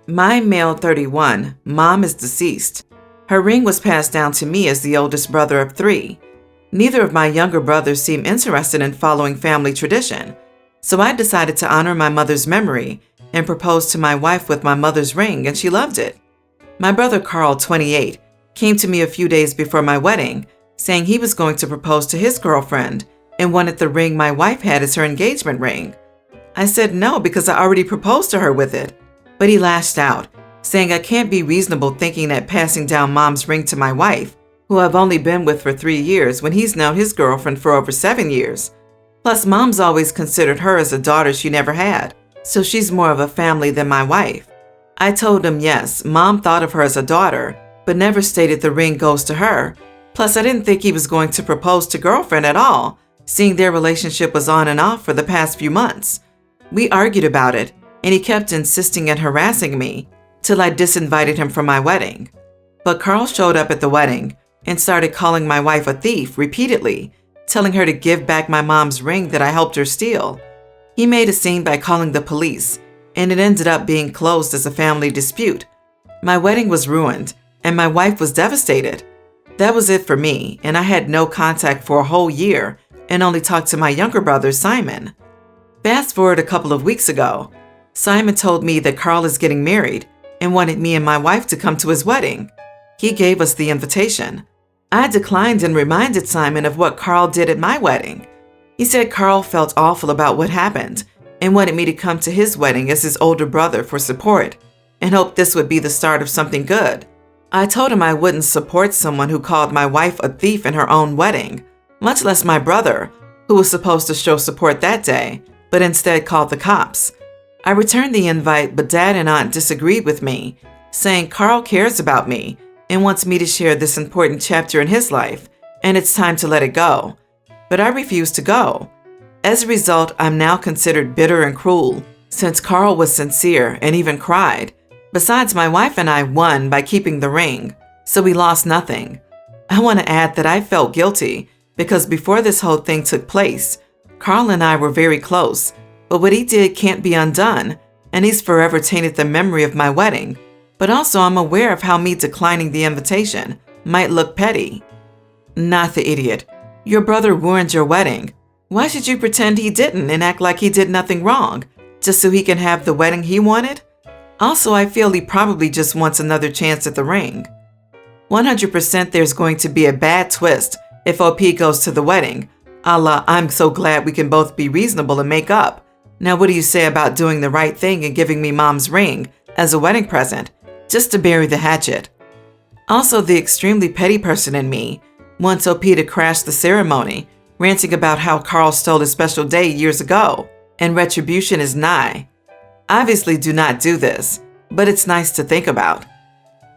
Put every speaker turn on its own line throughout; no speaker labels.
My male 31, mom is deceased. Her ring was passed down to me as the oldest brother of 3. Neither of my younger brothers seem interested in following family tradition, so I decided to honor my mother's memory and proposed to my wife with my mother's ring, and she loved it. My brother Carl, 28, came to me a few days before my wedding, saying he was going to propose to his girlfriend and wanted the ring my wife had as her engagement ring. I said no because I already proposed to her with it, but he lashed out, saying I can't be reasonable thinking that passing down mom's ring to my wife, who I've only been with for 3 years when he's known his girlfriend for over 7 years. Plus, mom's always considered her as a daughter she never had, so she's more of a family than my wife. I told him yes, mom thought of her as a daughter, but never stated the ring goes to her. Plus, I didn't think he was going to propose to girlfriend at all, seeing their relationship was on and off for the past few months. We argued about it, and he kept insisting and harassing me, till I disinvited him from my wedding. But Carl showed up at the wedding and started calling my wife a thief repeatedly, telling her to give back my mom's ring that I helped her steal. He made a scene by calling the police, and it ended up being closed as a family dispute. My wedding was ruined, and my wife was devastated. That was it for me, and I had no contact for a whole year and only talked to my younger brother, Simon. Fast forward a couple of weeks ago, Simon told me that Carl is getting married and wanted me and my wife to come to his wedding. He gave us the invitation. I declined and reminded Simon of what Carl did at my wedding. He said Carl felt awful about what happened and wanted me to come to his wedding as his older brother for support and hoped this would be the start of something good. I told him I wouldn't support someone who called my wife a thief in her own wedding, much less my brother, who was supposed to show support that day, but instead called the cops. I returned the invite, but Dad and Aunt disagreed with me, saying Carl cares about me and wants me to share this important chapter in his life, and it's time to let it go. But I refused to go. As a result, I'm now considered bitter and cruel, since Carl was sincere and even cried. Besides, my wife and I won by keeping the ring, so we lost nothing. I want to add that I felt guilty because before this whole thing took place, Carl and I were very close, but what he did can't be undone, and he's forever tainted the memory of my wedding. But also I'm aware of how me declining the invitation might look petty. Not the idiot. Your brother ruined your wedding. Why should you pretend he didn't and act like he did nothing wrong, just so he can have the wedding he wanted? Also, I feel he probably just wants another chance at the ring. 100% there's going to be a bad twist if OP goes to the wedding, a la I'm so glad we can both be reasonable and make up. Now what do you say about doing the right thing and giving me mom's ring as a wedding present, just to bury the hatchet? Also, the extremely petty person in me wants OP to crash the ceremony, ranting about how Carl stole his special day years ago, and retribution is nigh. Obviously do not do this, but it's nice to think about.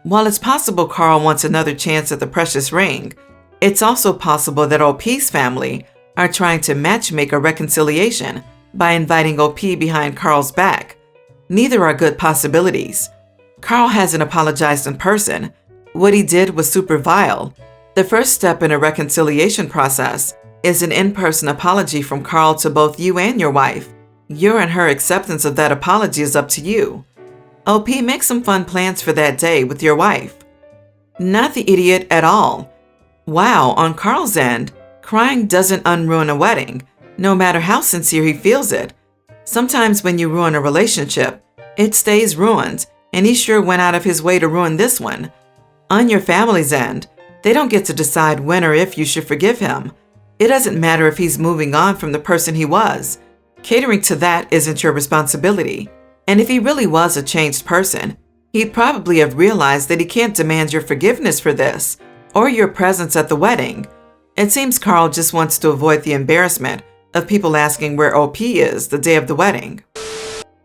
While it's possible Carl wants another chance at the precious ring, it's also possible that OP's family are trying to matchmake a reconciliation by inviting OP behind Carl's back. Neither are good possibilities. Carl hasn't apologized in person. What he did was super vile. The first step in a reconciliation process is an in-person apology from Carl to both you and your wife. Your and her acceptance of that apology is up to you. OP, make some fun plans for that day with your wife. Not the idiot at all. Wow, on Carl's end, crying doesn't unruin a wedding, no matter how sincere he feels it. Sometimes when you ruin a relationship, it stays ruined, and he sure went out of his way to ruin this one. On your family's end, they don't get to decide when or if you should forgive him. It doesn't matter if he's moving on from the person he was. Catering to that isn't your responsibility. And if he really was a changed person, he'd probably have realized that he can't demand your forgiveness for this, or your presence at the wedding. It seems Carl just wants to avoid the embarrassment of people asking where OP is the day of the wedding.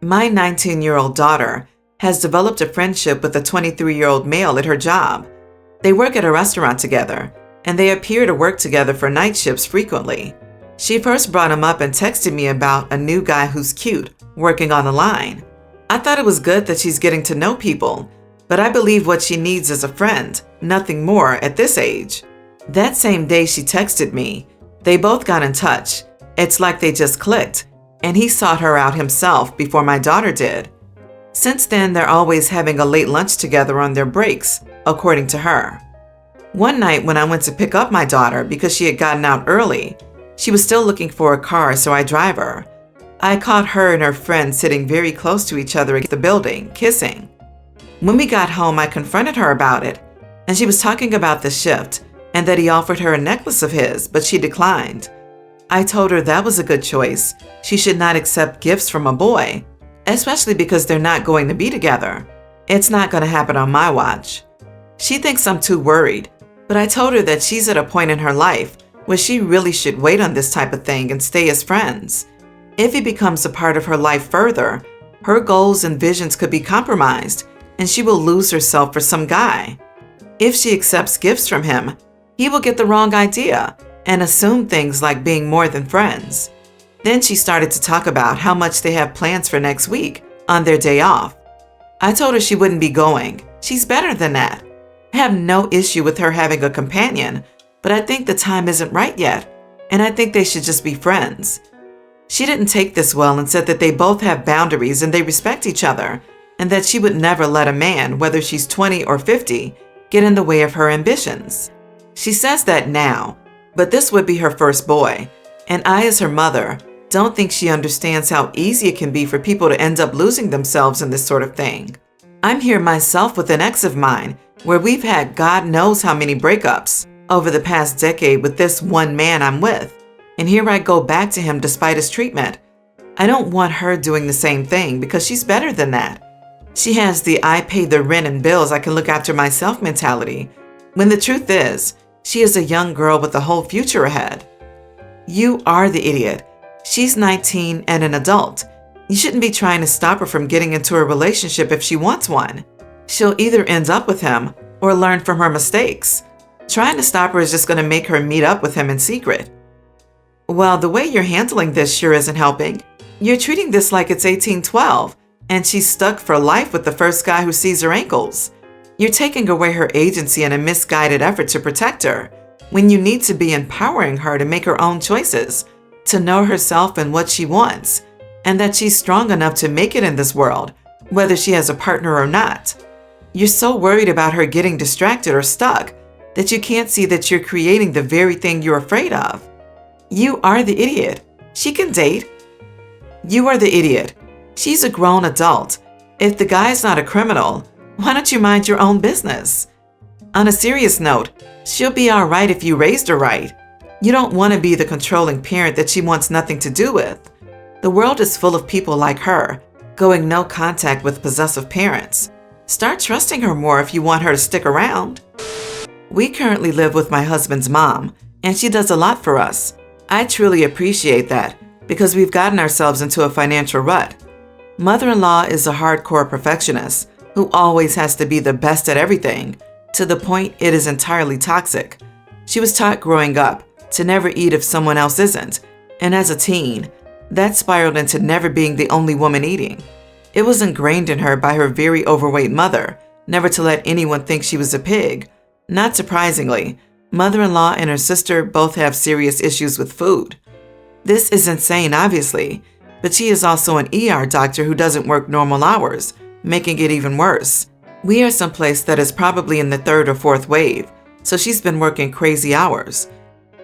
My 19-year-old daughter has developed a friendship with a 23-year-old male at her job. They work at a restaurant together, and they appear to work together for night shifts frequently. She first brought him up and texted me about a new guy who's cute, working on the line. I thought it was good that she's getting to know people, but I believe what she needs is a friend, nothing more at this age. That same day she texted me. They both got in touch. It's like they just clicked, and he sought her out himself before my daughter did. Since then, they're always having a late lunch together on their breaks, according to her. One night when I went to pick up my daughter because she had gotten out early, she was still looking for a car, so I drive her. I caught her and her friend sitting very close to each other against the building, kissing. When we got home, I confronted her about it, and she was talking about the shift and that he offered her a necklace of his, but she declined. I told her that was a good choice. She should not accept gifts from a boy, especially because they're not going to be together. It's not going to happen on my watch. She thinks I'm too worried, but I told her that she's at a point in her life where she really should wait on this type of thing and stay as friends. If he becomes a part of her life further, her goals and visions could be compromised, and she will lose herself for some guy. If she accepts gifts from him, he will get the wrong idea and assume things like being more than friends. Then she started to talk about how much they have plans for next week on their day off. I told her she wouldn't be going. She's better than that. I have no issue with her having a companion, but I think the time isn't right yet, and I think they should just be friends. She didn't take this well and said that they both have boundaries and they respect each other, and that she would never let a man, whether she's 20 or 50, get in the way of her ambitions. She says that now, but this would be her first boy, and I, as her mother, don't think she understands how easy it can be for people to end up losing themselves in this sort of thing. I'm here myself with an ex of mine, where we've had God knows how many breakups over the past decade with this one man I'm with, and here I go back to him despite his treatment. I don't want her doing the same thing because she's better than that. She has the I pay the rent and bills, I can look after myself mentality, when the truth is, she is a young girl with a whole future ahead. You are the idiot. She's 19 and an adult. You shouldn't be trying to stop her from getting into a relationship if she wants one. She'll either end up with him or learn from her mistakes. Trying to stop her is just going to make her meet up with him in secret. Well, the way you're handling this sure isn't helping. You're treating this like it's 1812, and she's stuck for life with the first guy who sees her ankles. You're taking away her agency in a misguided effort to protect her, when you need to be empowering her to make her own choices, to know herself and what she wants, and that she's strong enough to make it in this world, whether she has a partner or not. You're so worried about her getting distracted or stuck that you can't see that you're creating the very thing you're afraid of. You are the idiot. She can date. You are the idiot. She's a grown adult. If the guy's not a criminal, why don't you mind your own business? On a serious note, she'll be all right if you raised her right. You don't want to be the controlling parent that she wants nothing to do with. The world is full of people like her, going no contact with possessive parents. Start trusting her more if you want her to stick around. We currently live with my husband's mom, and she does a lot for us. I truly appreciate that because we've gotten ourselves into a financial rut. Mother-in-law is a hardcore perfectionist who always has to be the best at everything, to the point it is entirely toxic. She was taught growing up to never eat if someone else isn't, and as a teen, that spiraled into never being the only woman eating. It was ingrained in her by her very overweight mother, never to let anyone think she was a pig. Not surprisingly, mother-in-law and her sister both have serious issues with food. This is insane, obviously, but she is also an ER doctor who doesn't work normal hours, making it even worse. We are someplace that is probably in the 3rd or 4th wave, so she's been working crazy hours.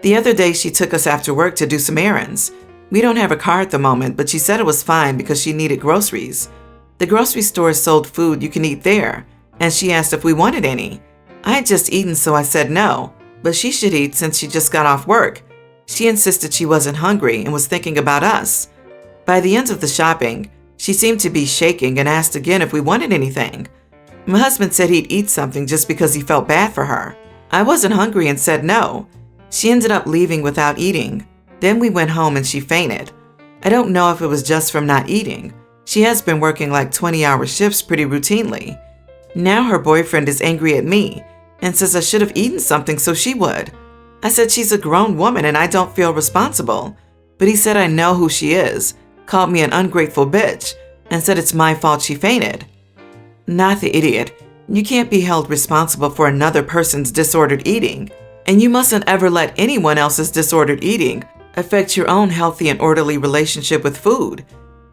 The other day, she took us after work to do some errands. We don't have a car at the moment, but she said it was fine because she needed groceries. The grocery store sold food you can eat there, and she asked if we wanted any. I had just eaten, so I said no, but she should eat since she just got off work. She insisted she wasn't hungry and was thinking about us. By the end of the shopping, she seemed to be shaking and asked again if we wanted anything. My husband said he'd eat something just because he felt bad for her. I wasn't hungry and said no. She ended up leaving without eating. Then we went home and she fainted. I don't know if it was just from not eating. She has been working like 20-hour shifts pretty routinely. Now her boyfriend is angry at me and says I should have eaten something so she would. I said she's a grown woman and I don't feel responsible. But he said I know who she is, called me an ungrateful bitch, and said it's my fault she fainted. Not the idiot. You can't be held responsible for another person's disordered eating, and you mustn't ever let anyone else's disordered eating affect your own healthy and orderly relationship with food.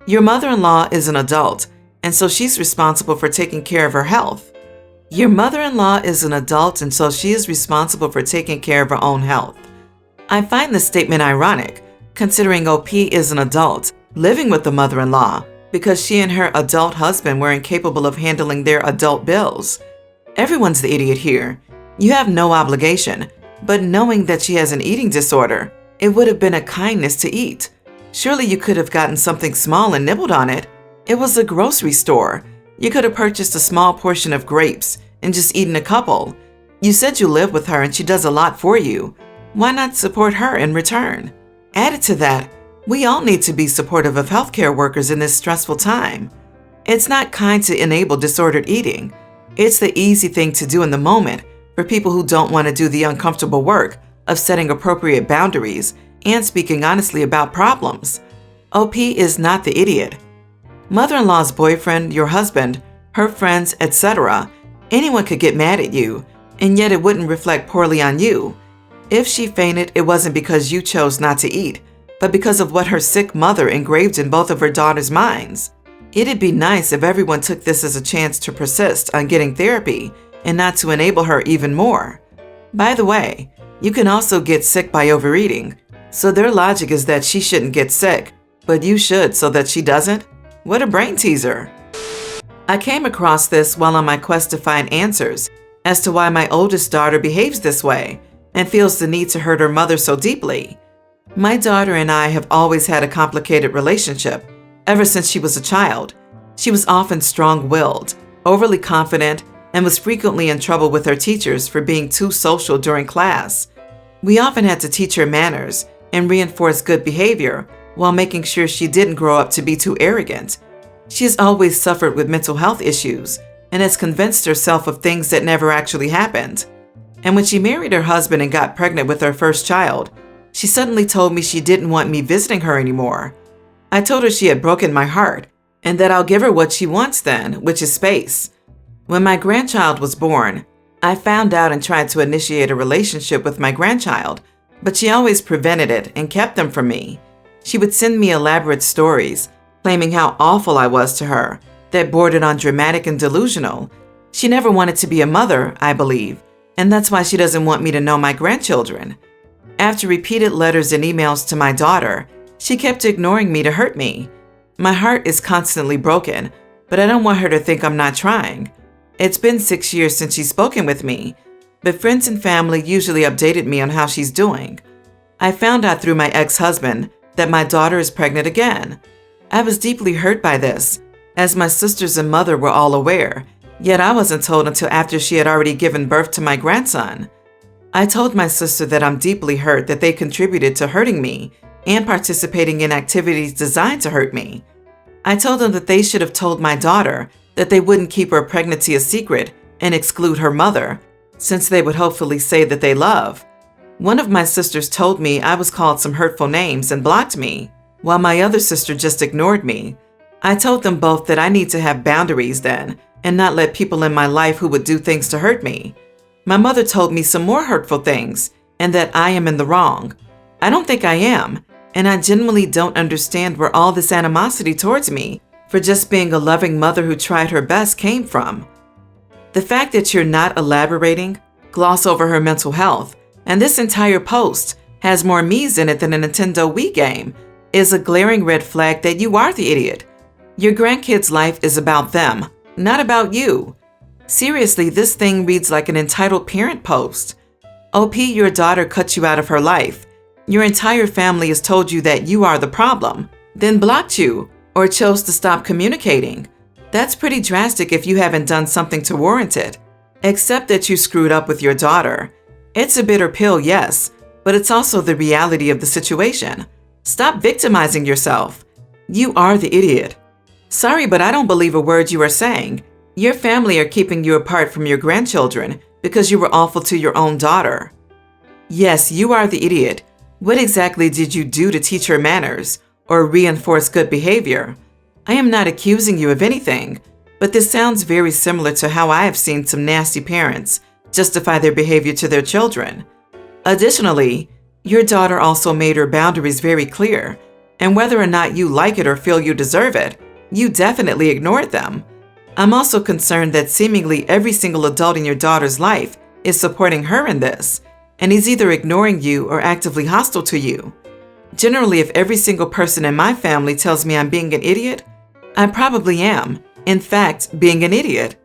Your mother-in-law is an adult, and so she's responsible for taking care of her health. Your mother-in-law is an adult, and so she is responsible for taking care of her own health. I find this statement ironic, considering OP is an adult living with the mother-in-law because she and her adult husband were incapable of handling their adult bills. Everyone's the idiot here. You have no obligation, but knowing that she has an eating disorder, it would have been a kindness to eat. Surely you could have gotten something small and nibbled on it. It was a grocery store. You could have purchased a small portion of grapes and just eaten a couple. You said you live with her and she does a lot for you. Why not support her in return? Added to that, we all need to be supportive of healthcare workers in this stressful time. It's not kind to enable disordered eating. It's the easy thing to do in the moment for people who don't want to do the uncomfortable work of setting appropriate boundaries and speaking honestly about problems. OP is not the idiot. Mother-in-law's boyfriend, your husband, her friends, etc., anyone could get mad at you, and yet it wouldn't reflect poorly on you. If she fainted, it wasn't because you chose not to eat, but because of what her sick mother engraved in both of her daughters' minds. It'd be nice if everyone took this as a chance to persist on getting therapy and not to enable her even more. By the way, you can also get sick by overeating, so their logic is that she shouldn't get sick, but you should so that she doesn't? What a brain teaser. I came across this while on my quest to find answers as to why my oldest daughter behaves this way and feels the need to hurt her mother so deeply. My daughter and I have always had a complicated relationship ever since she was a child. She was often strong-willed, overly confident, and was frequently in trouble with her teachers for being too social during class. We often had to teach her manners and reinforce good behavior while making sure she didn't grow up to be too arrogant. She has always suffered with mental health issues and has convinced herself of things that never actually happened. And when she married her husband and got pregnant with her first child, she suddenly told me she didn't want me visiting her anymore. I told her she had broken my heart and that I'll give her what she wants then, which is space. When my grandchild was born, I found out and tried to initiate a relationship with my grandchild, but she always prevented it and kept them from me. She would send me elaborate stories, claiming how awful I was to her, that bordered on dramatic and delusional. She never wanted to be a mother, I believe, and that's why she doesn't want me to know my grandchildren. After repeated letters and emails to my daughter, she kept ignoring me to hurt me. My heart is constantly broken, but I don't want her to think I'm not trying. It's been 6 years since she's spoken with me, but friends and family usually updated me on how she's doing. I found out through my ex-husband that my daughter is pregnant again. I was deeply hurt by this, as my sisters and mother were all aware, yet I wasn't told until after she had already given birth to my grandson. I told my sister that I'm deeply hurt that they contributed to hurting me and participating in activities designed to hurt me. I told them that they should have told my daughter that they wouldn't keep her pregnancy a secret and exclude her mother, since they would hopefully say that they love. One of my sisters told me I was called some hurtful names and blocked me, while my other sister just ignored me. I told them both that I need to have boundaries then and not let people in my life who would do things to hurt me. My mother told me some more hurtful things and that I am in the wrong. I don't think I am, and I genuinely don't understand where all this animosity towards me for just being a loving mother who tried her best came from. The fact that you're not elaborating, gloss over her mental health, and this entire post has more me's in it than a Nintendo Wii game is a glaring red flag that you are the idiot. Your grandkids' life is about them, not about you. Seriously, this thing reads like an entitled parent post. OP, your daughter cut you out of her life. Your entire family has told you that you are the problem, then blocked you, or chose to stop communicating. That's pretty drastic if you haven't done something to warrant it. Except that you screwed up with your daughter. It's a bitter pill, yes, but it's also the reality of the situation. Stop victimizing yourself. You are the idiot. Sorry, but I don't believe a word you are saying. Your family are keeping you apart from your grandchildren because you were awful to your own daughter. Yes, you are the idiot. What exactly did you do to teach her manners or reinforce good behavior? I am not accusing you of anything, but this sounds very similar to how I have seen some nasty parents justify their behavior to their children. Additionally, your daughter also made her boundaries very clear, and whether or not you like it or feel you deserve it, You definitely ignored them. I'm also concerned that seemingly every single adult in your daughter's life is supporting her in this, and he's either ignoring you or actively hostile to you. Generally, if every single person in my family tells me I'm being an idiot, I probably am, in fact, being an idiot.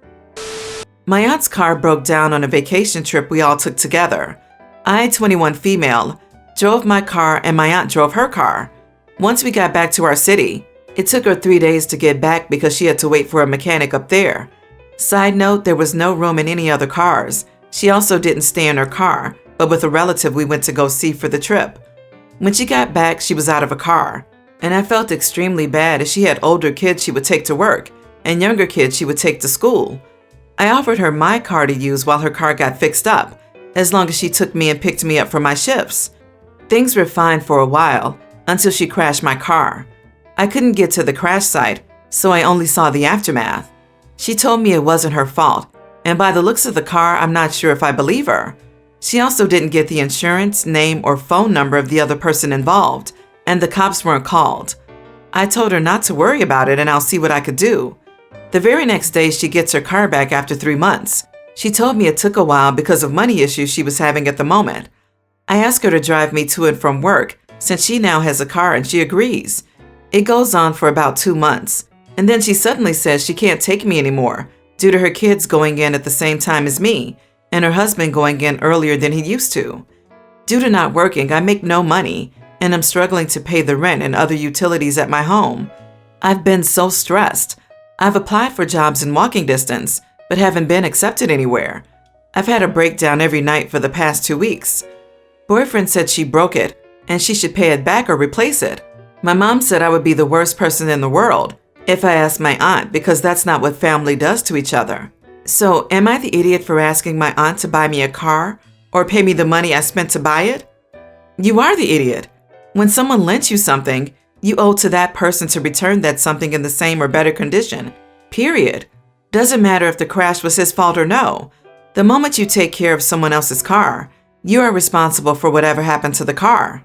My aunt's car broke down on a vacation trip we all took together. I, 21 female, drove my car and my aunt drove her car. Once we got back to our city, it took her 3 days to get back because she had to wait for a mechanic up there. Side note, there was no room in any other cars. She also didn't stay in her car, but with a relative we went to go see for the trip. When she got back, she was out of a car, and I felt extremely bad as she had older kids she would take to work and younger kids she would take to school. I offered her my car to use while her car got fixed up, as long as she took me and picked me up for my shifts. Things were fine for a while, until she crashed my car. I couldn't get to the crash site, so I only saw the aftermath. She told me it wasn't her fault, and by the looks of the car, I'm not sure if I believe her. She also didn't get the insurance, name, or phone number of the other person involved, and the cops weren't called. I told her not to worry about it and I'll see what I could do. The very next day, she gets her car back after 3 months. She told me it took a while because of money issues she was having at the moment. I asked her to drive me to and from work since she now has a car and she agrees. It goes on for about 2 months, and then she suddenly says she can't take me anymore due to her kids going in at the same time as me and her husband going in earlier than he used to. Due to not working, I make no money and I'm struggling to pay the rent and other utilities at my home. I've been so stressed. I've applied for jobs in walking distance, but haven't been accepted anywhere. I've had a breakdown every night for the past 2 weeks. Boyfriend said she broke it and she should pay it back or replace it. My mom said I would be the worst person in the world if I asked my aunt because that's not what family does to each other. So, am I the idiot for asking my aunt to buy me a car or pay me the money I spent to buy it? You are the idiot. When someone lends you something, you owe to that person to return that something in the same or better condition. Period. Doesn't matter if the crash was his fault or no. The moment you take care of someone else's car, you are responsible for whatever happened to the car.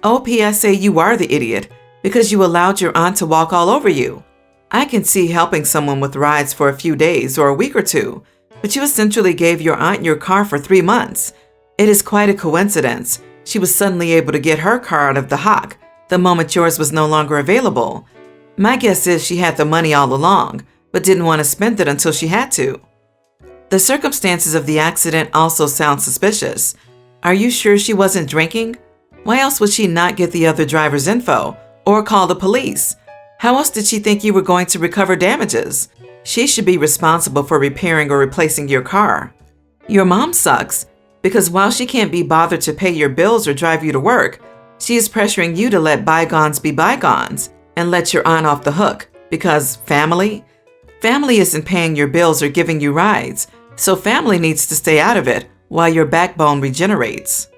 OPSA, you are the idiot because you allowed your aunt to walk all over you. I can see helping someone with rides for a few days or a week or two, but you essentially gave your aunt your car for 3 months. It is quite a coincidence. She was suddenly able to get her car out of the hock the moment yours was no longer available. My guess is she had the money all along, but didn't want to spend it until she had to. The circumstances of the accident also sound suspicious. Are you sure she wasn't drinking? Why else would she not get the other driver's info or call the police? How else did she think you were going to recover damages? She should be responsible for repairing or replacing your car. Your mom sucks because while she can't be bothered to pay your bills or drive you to work, she is pressuring you to let bygones be bygones and let your aunt off the hook because family? Family isn't paying your bills or giving you rides, so family needs to stay out of it while your backbone regenerates.